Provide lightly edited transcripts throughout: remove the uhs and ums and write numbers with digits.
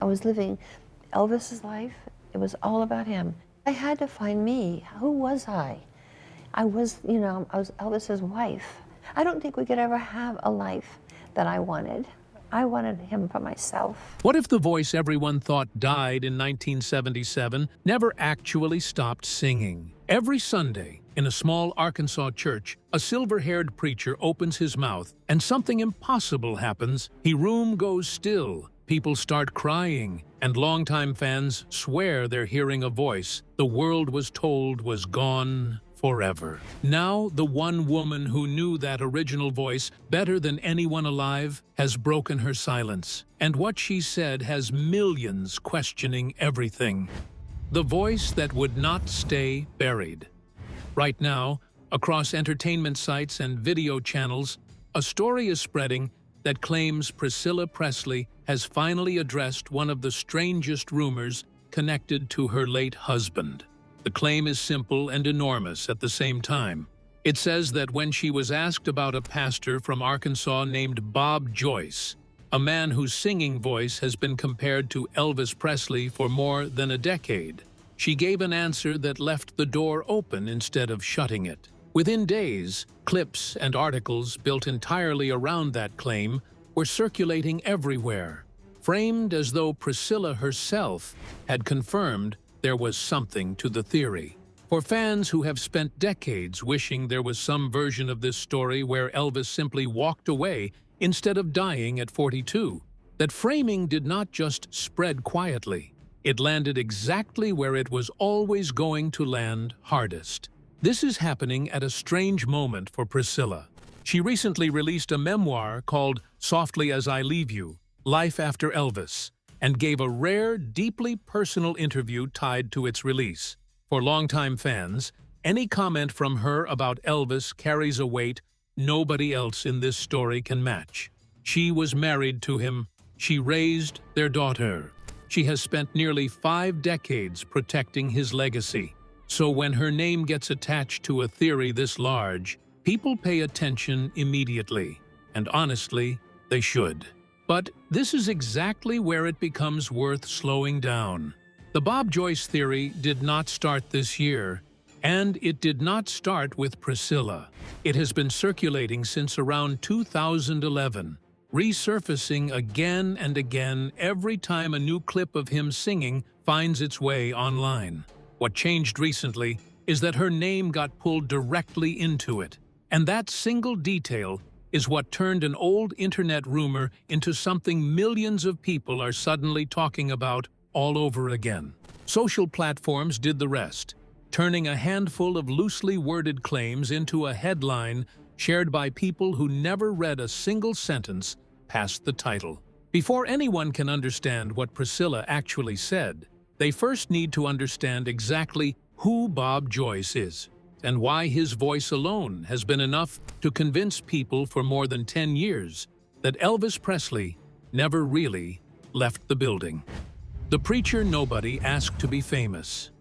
I was living Elvis's life. It was all about him. I had to find me. Who was I? I was Elvis's wife. I don't think we could ever have a life that I wanted. I wanted him for myself. What if the voice everyone thought died in 1977 never actually stopped singing? Every Sunday, in a small Arkansas church, a silver-haired preacher opens his mouth, and something impossible happens. The room goes still. People start crying, and longtime fans swear they're hearing a voice the world was told was gone forever. Now, the one woman who knew that original voice better than anyone alive has broken her silence, and what she said has millions questioning everything. The voice that would not stay buried. Right now, across entertainment sites and video channels, a story is spreading that claims Priscilla Presley has finally addressed one of the strangest rumors connected to her late husband. The claim is simple and enormous at the same time. It says that when she was asked about a pastor from Arkansas named Bob Joyce, a man whose singing voice has been compared to Elvis Presley for more than a decade, she gave an answer that left the door open instead of shutting it. Within days, clips and articles built entirely around that claim were circulating everywhere, framed as though Priscilla herself had confirmed there was something to the theory. For fans who have spent decades wishing there was some version of this story where Elvis simply walked away instead of dying at 42, that framing did not just spread quietly. It landed exactly where it was always going to land hardest. This is happening at a strange moment for Priscilla. She recently released a memoir called Softly as I Leave You, Life After Elvis, and gave a rare, deeply personal interview tied to its release. For longtime fans, any comment from her about Elvis carries a weight nobody else in this story can match. She was married to him. She raised their daughter. She has spent nearly 5 decades protecting his legacy. So when her name gets attached to a theory this large, people pay attention immediately. And honestly, they should. But this is exactly where it becomes worth slowing down. The Bob Joyce theory did not start this year, and it did not start with Priscilla. It has been circulating since around 2011, resurfacing again and again every time a new clip of him singing finds its way online. What changed recently is that her name got pulled directly into it, and that single detail is what turned an old internet rumor into something millions of people are suddenly talking about all over again. Social platforms did the rest, turning a handful of loosely worded claims into a headline shared by people who never read a single sentence past the title. Before anyone can understand what Priscilla actually said, they first need to understand exactly who Bob Joyce is and why his voice alone has been enough to convince people for more than 10 years that Elvis Presley never really left the building. The preacher nobody asked to be famous.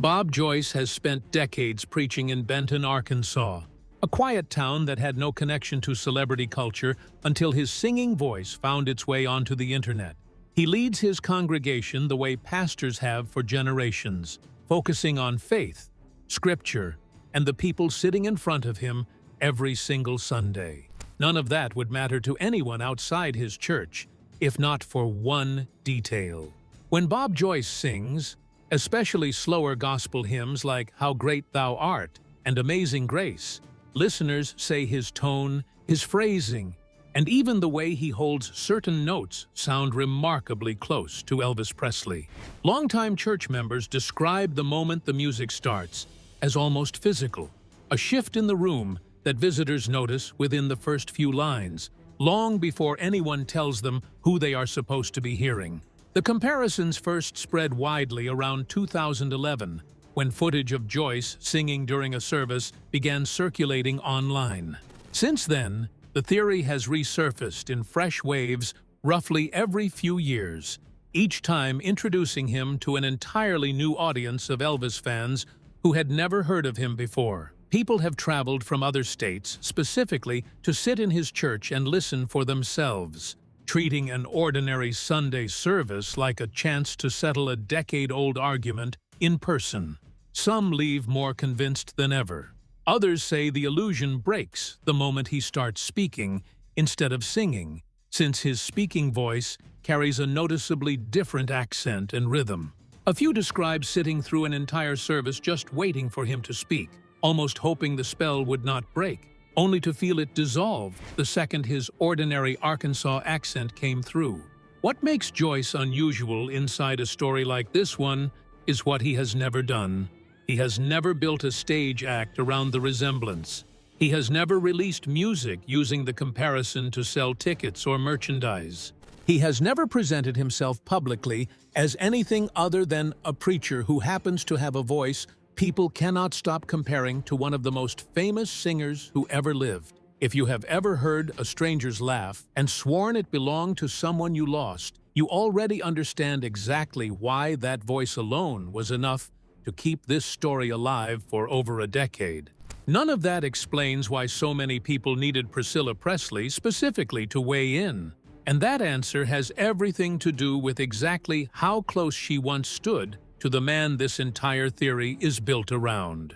Bob Joyce has spent decades preaching in Benton, Arkansas, a quiet town that had no connection to celebrity culture until his singing voice found its way onto the internet. He leads his congregation the way pastors have for generations, focusing on faith, scripture, and the people sitting in front of him every single Sunday. None of that would matter to anyone outside his church, if not for one detail. When Bob Joyce sings, especially slower gospel hymns like How Great Thou Art and Amazing Grace, listeners say his tone, his phrasing, and even the way he holds certain notes sound remarkably close to Elvis Presley. Longtime church members describe the moment the music starts as almost physical, a shift in the room that visitors notice within the first few lines, long before anyone tells them who they are supposed to be hearing. The comparisons first spread widely around 2011, when footage of Joyce singing during a service began circulating online. Since then, the theory has resurfaced in fresh waves roughly every few years, each time introducing him to an entirely new audience of Elvis fans who had never heard of him before. People have traveled from other states specifically to sit in his church and listen for themselves, treating an ordinary Sunday service like a chance to settle a decade-old argument in person. Some leave more convinced than ever. Others say the illusion breaks the moment he starts speaking instead of singing, since his speaking voice carries a noticeably different accent and rhythm. A few describe sitting through an entire service just waiting for him to speak, almost hoping the spell would not break, only to feel it dissolve the second his ordinary Arkansas accent came through. What makes Joyce unusual inside a story like this one is what he has never done. He has never built a stage act around the resemblance. He has never released music using the comparison to sell tickets or merchandise. He has never presented himself publicly as anything other than a preacher who happens to have a voice people cannot stop comparing to one of the most famous singers who ever lived. If you have ever heard a stranger's laugh and sworn it belonged to someone you lost, you already understand exactly why that voice alone was enough to keep this story alive for over a decade. None of that explains why so many people needed Priscilla Presley specifically to weigh in. And that answer has everything to do with exactly how close she once stood to the man this entire theory is built around.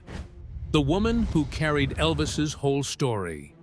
The woman who carried Elvis's whole story.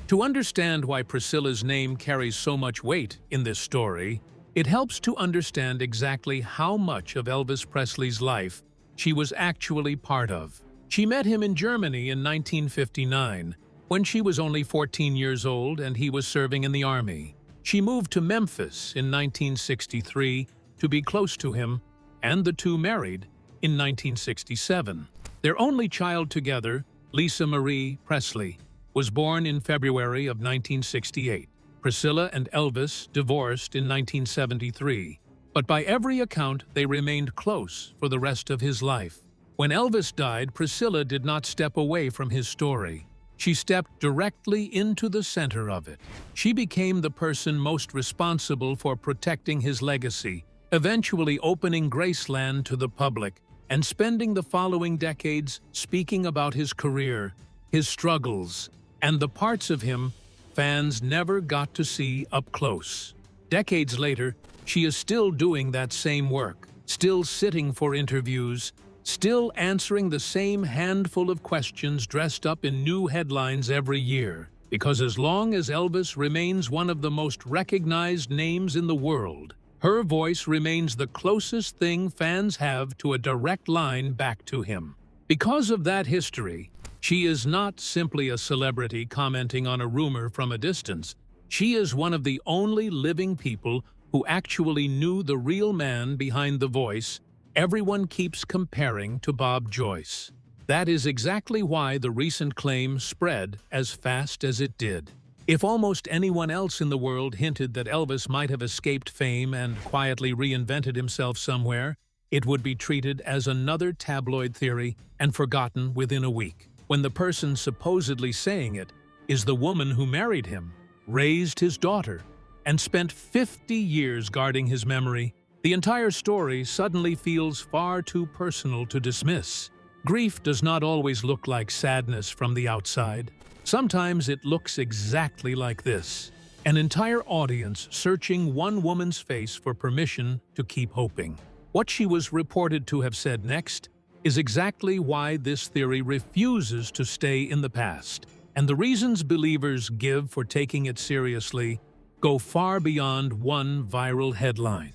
To understand why Priscilla's name carries so much weight in this story, it helps to understand exactly how much of Elvis Presley's life she was actually part of. She met him in Germany in 1959, when she was only 14 years old and he was serving in the army. She moved to Memphis in 1963 to be close to him, and the two married in 1967. Their only child together, Lisa Marie Presley, was born in February of 1968. Priscilla and Elvis divorced in 1973, but by every account they remained close for the rest of his life. When Elvis died, Priscilla did not step away from his story. She stepped directly into the center of it. She became the person most responsible for protecting his legacy, eventually opening Graceland to the public and spending the following decades speaking about his career, his struggles, and the parts of him fans never got to see up close. Decades later, she is still doing that same work, still sitting for interviews, still answering the same handful of questions dressed up in new headlines every year. Because as long as Elvis remains one of the most recognized names in the world, her voice remains the closest thing fans have to a direct line back to him. Because of that history, she is not simply a celebrity commenting on a rumor from a distance. She is one of the only living people who actually knew the real man behind the voice everyone keeps comparing to Bob Joyce. That is exactly why the recent claim spread as fast as it did. If almost anyone else in the world hinted that Elvis might have escaped fame and quietly reinvented himself somewhere, it would be treated as another tabloid theory and forgotten within a week. When the person supposedly saying it is the woman who married him, raised his daughter, and spent 50 years guarding his memory, the entire story suddenly feels far too personal to dismiss. Grief does not always look like sadness from the outside. Sometimes it looks exactly like this: an entire audience searching one woman's face for permission to keep hoping. What she was reported to have said next is exactly why this theory refuses to stay in the past. And the reasons believers give for taking it seriously go far beyond one viral headline.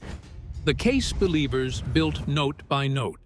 The case believers built note by note.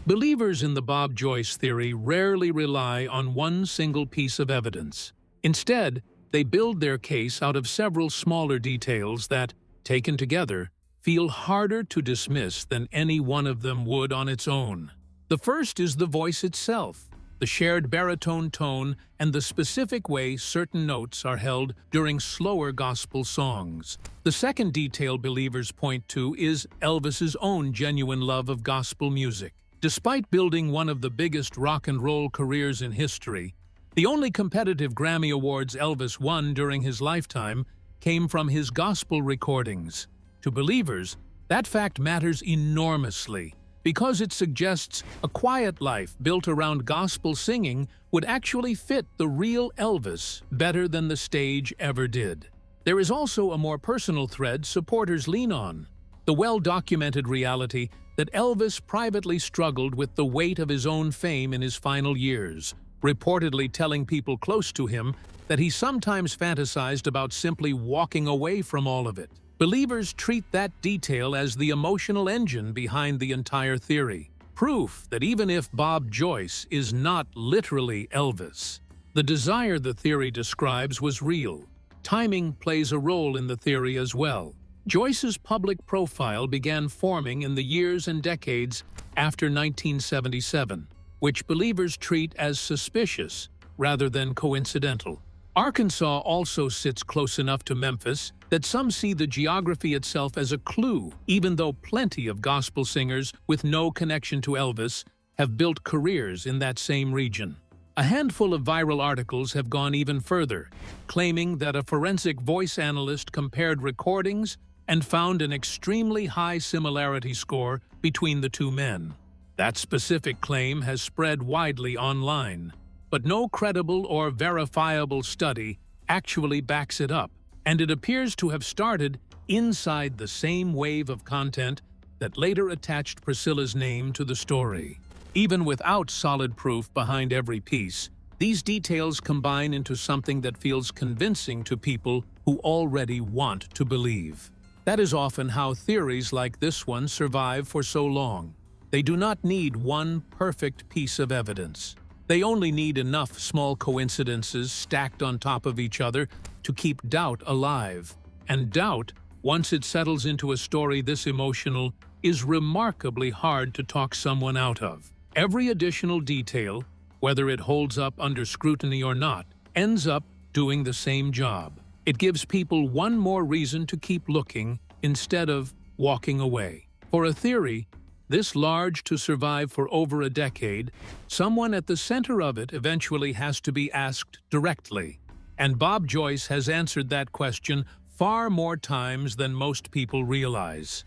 Believers in the Bob Joyce theory rarely rely on one single piece of evidence. Instead, they build their case out of several smaller details that, taken together, feel harder to dismiss than any one of them would on its own. The first is the voice itself, the shared baritone tone, and the specific way certain notes are held during slower gospel songs. The second detail believers point to is Elvis's own genuine love of gospel music. Despite building one of the biggest rock and roll careers in history, the only competitive Grammy Awards Elvis won during his lifetime came from his gospel recordings. To believers, that fact matters enormously, because it suggests a quiet life built around gospel singing would actually fit the real Elvis better than the stage ever did. There is also a more personal thread supporters lean on: the well-documented reality that Elvis privately struggled with the weight of his own fame in his final years, reportedly telling people close to him that he sometimes fantasized about simply walking away from all of it. Believers treat that detail as the emotional engine behind the entire theory, proof that even if Bob Joyce is not literally Elvis, the desire the theory describes was real. Timing plays a role in the theory as well. Joyce's public profile began forming in the years and decades after 1977, which believers treat as suspicious rather than coincidental. Arkansas also sits close enough to Memphis that some see the geography itself as a clue, even though plenty of gospel singers with no connection to Elvis have built careers in that same region. A handful of viral articles have gone even further, claiming that a forensic voice analyst compared recordings and found an extremely high similarity score between the two men. That specific claim has spread widely online, but no credible or verifiable study actually backs it up, and it appears to have started inside the same wave of content that later attached Priscilla's name to the story. Even without solid proof behind every piece, these details combine into something that feels convincing to people who already want to believe. That is often how theories like this one survive for so long. They do not need one perfect piece of evidence. They only need enough small coincidences stacked on top of each other to keep doubt alive. And doubt, once it settles into a story this emotional, is remarkably hard to talk someone out of. Every additional detail, whether it holds up under scrutiny or not, ends up doing the same job. It gives people one more reason to keep looking instead of walking away. For a theory this large to survive for over a decade, someone at the center of it eventually has to be asked directly. And Bob Joyce has answered that question far more times than most people realize.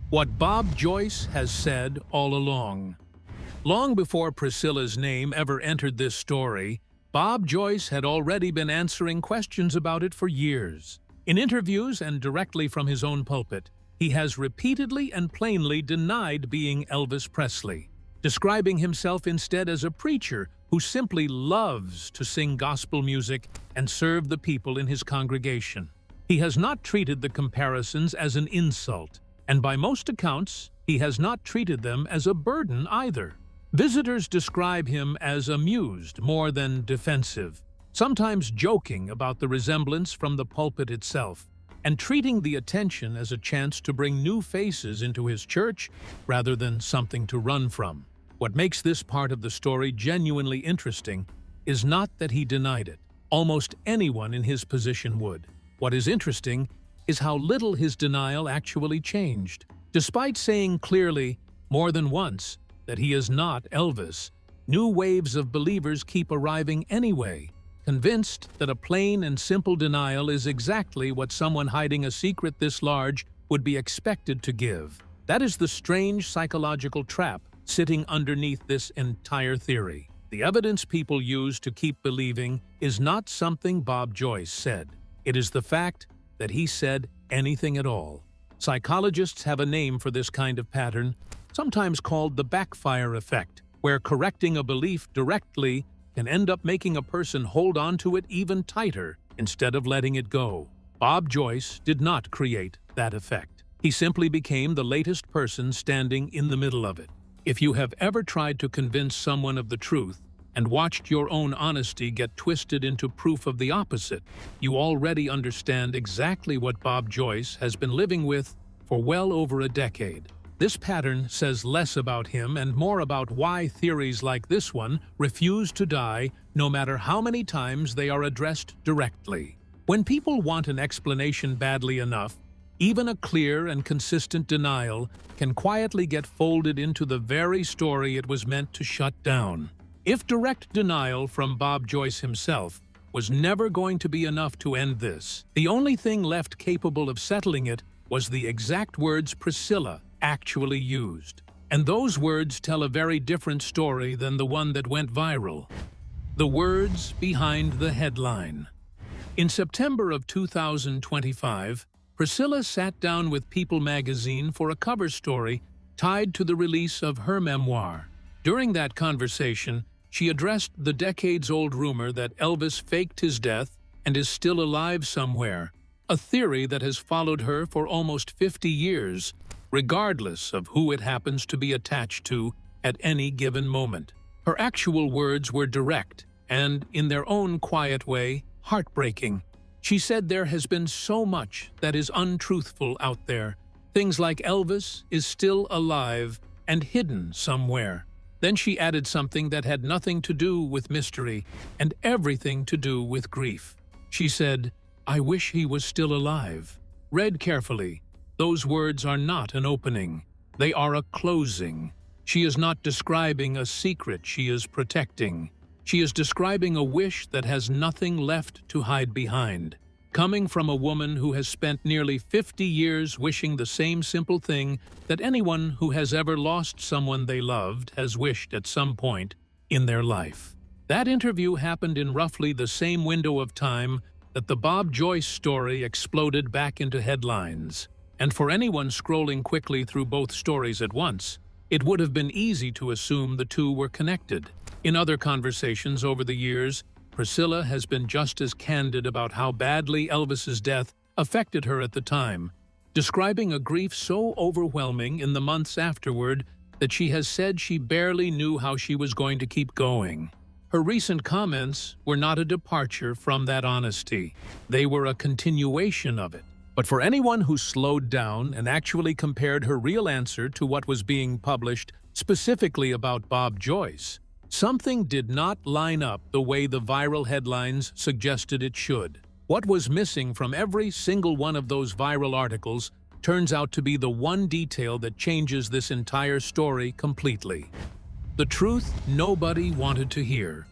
What Bob Joyce has said all along. Long before Priscilla's name ever entered this story, Bob Joyce had already been answering questions about it for years. In interviews and directly from his own pulpit, he has repeatedly and plainly denied being Elvis Presley, describing himself instead as a preacher who simply loves to sing gospel music and serve the people in his congregation. He has not treated the comparisons as an insult, and by most accounts, he has not treated them as a burden either. Visitors describe him as amused more than defensive, sometimes joking about the resemblance from the pulpit itself, and treating the attention as a chance to bring new faces into his church rather than something to run from. What makes this part of the story genuinely interesting is not that he denied it. Almost anyone in his position would. What is interesting is how little his denial actually changed. Despite saying clearly, more than once, that he is not Elvis, new waves of believers keep arriving anyway, convinced that a plain and simple denial is exactly what someone hiding a secret this large would be expected to give. That is the strange psychological trap sitting underneath this entire theory. The evidence people use to keep believing is not something Bob Joyce said. It is the fact that he said anything at all. Psychologists have a name for this kind of pattern, sometimes called the backfire effect, where correcting a belief directly can end up making a person hold on to it even tighter instead of letting it go. Bob Joyce did not create that effect. He simply became the latest person standing in the middle of it. If you have ever tried to convince someone of the truth and watched your own honesty get twisted into proof of the opposite, you already understand exactly what Bob Joyce has been living with for well over a decade. This pattern says less about him and more about why theories like this one refuse to die no matter how many times they are addressed directly. When people want an explanation badly enough, even a clear and consistent denial can quietly get folded into the very story it was meant to shut down. If direct denial from Bob Joyce himself was never going to be enough to end this, the only thing left capable of settling it was the exact words Priscilla actually used. And those words tell a very different story than the one that went viral. The words behind the headline. In September of 2025, Priscilla sat down with People magazine for a cover story tied to the release of her memoir. During that conversation, she addressed the decades-old rumor that Elvis faked his death and is still alive somewhere, a theory that has followed her for almost 50 years, regardless of who it happens to be attached to at any given moment. Her actual words were direct and, in their own quiet way, heartbreaking. She said there has been so much that is untruthful out there. Things like Elvis is still alive and hidden somewhere. Then she added something that had nothing to do with mystery and everything to do with grief. She said, "I wish he was still alive." Read carefully. Those words are not an opening. They are a closing. She is not describing a secret she is protecting. She is describing a wish that has nothing left to hide behind. Coming from a woman who has spent nearly 50 years wishing the same simple thing that anyone who has ever lost someone they loved has wished at some point in their life. That interview happened in roughly the same window of time that the Bob Joyce story exploded back into headlines. And for anyone scrolling quickly through both stories at once, it would have been easy to assume the two were connected. In other conversations over the years, Priscilla has been just as candid about how badly Elvis's death affected her at the time, describing a grief so overwhelming in the months afterward that she has said she barely knew how she was going to keep going. Her recent comments were not a departure from that honesty. They were a continuation of it. But for anyone who slowed down and actually compared her real answer to what was being published specifically about Bob Joyce, something did not line up the way the viral headlines suggested it should. What was missing from every single one of those viral articles turns out to be the one detail that changes this entire story completely. The truth nobody wanted to hear.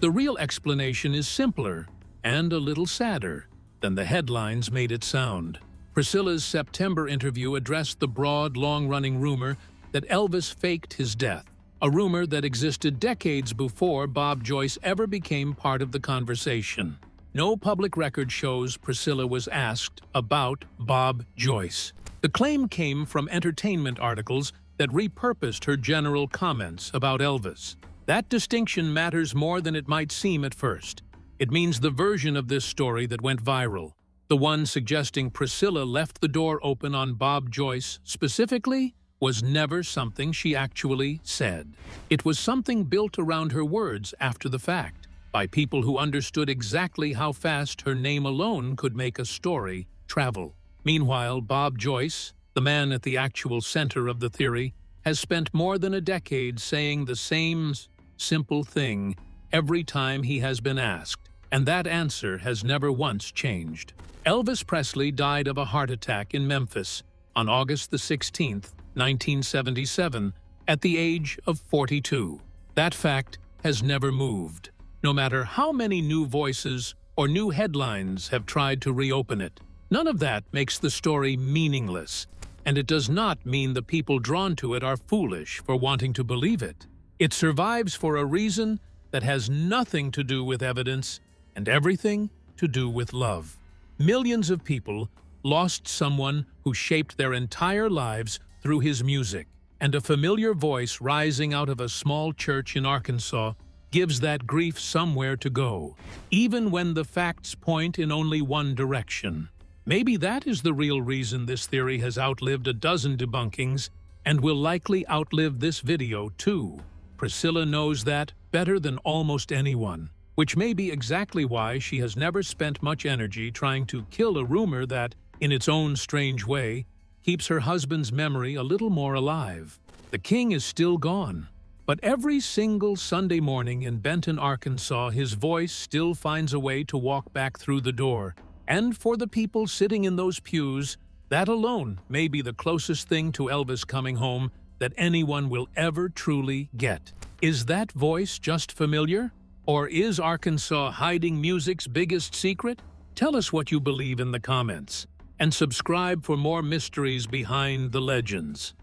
The real explanation is simpler and a little sadder than the headlines made it sound. Priscilla's September interview addressed the broad, long-running rumor that Elvis faked his death, a rumor that existed decades before Bob Joyce ever became part of the conversation. No public record shows Priscilla was asked about Bob Joyce. The claim came from entertainment articles that repurposed her general comments about Elvis. That distinction matters more than it might seem at first. It means the version of this story that went viral, the one suggesting Priscilla left the door open on Bob Joyce specifically, was never something she actually said. It was something built around her words after the fact, by people who understood exactly how fast her name alone could make a story travel. Meanwhile, Bob Joyce, the man at the actual center of the theory, has spent more than a decade saying the same simple thing every time he has been asked, and that answer has never once changed. Elvis Presley died of a heart attack in Memphis on August the 16th, 1977, at the age of 42. That fact has never moved, no matter how many new voices or new headlines have tried to reopen it. None of that makes the story meaningless, and it does not mean the people drawn to it are foolish for wanting to believe it. It survives for a reason that has nothing to do with evidence and everything to do with love. Millions of people lost someone who shaped their entire lives through his music, and a familiar voice rising out of a small church in Arkansas gives that grief somewhere to go, even when the facts point in only one direction. Maybe that is the real reason this theory has outlived a dozen debunkings and will likely outlive this video too. Priscilla knows that better than almost anyone, which may be exactly why she has never spent much energy trying to kill a rumor that, in its own strange way, keeps her husband's memory a little more alive. The king is still gone, but every single Sunday morning in Benton, Arkansas, his voice still finds a way to walk back through the door. And for the people sitting in those pews, that alone may be the closest thing to Elvis coming home that anyone will ever truly get. Is that voice just familiar? Or is Arkansas hiding music's biggest secret? Tell us what you believe in the comments, and subscribe for more mysteries behind the legends.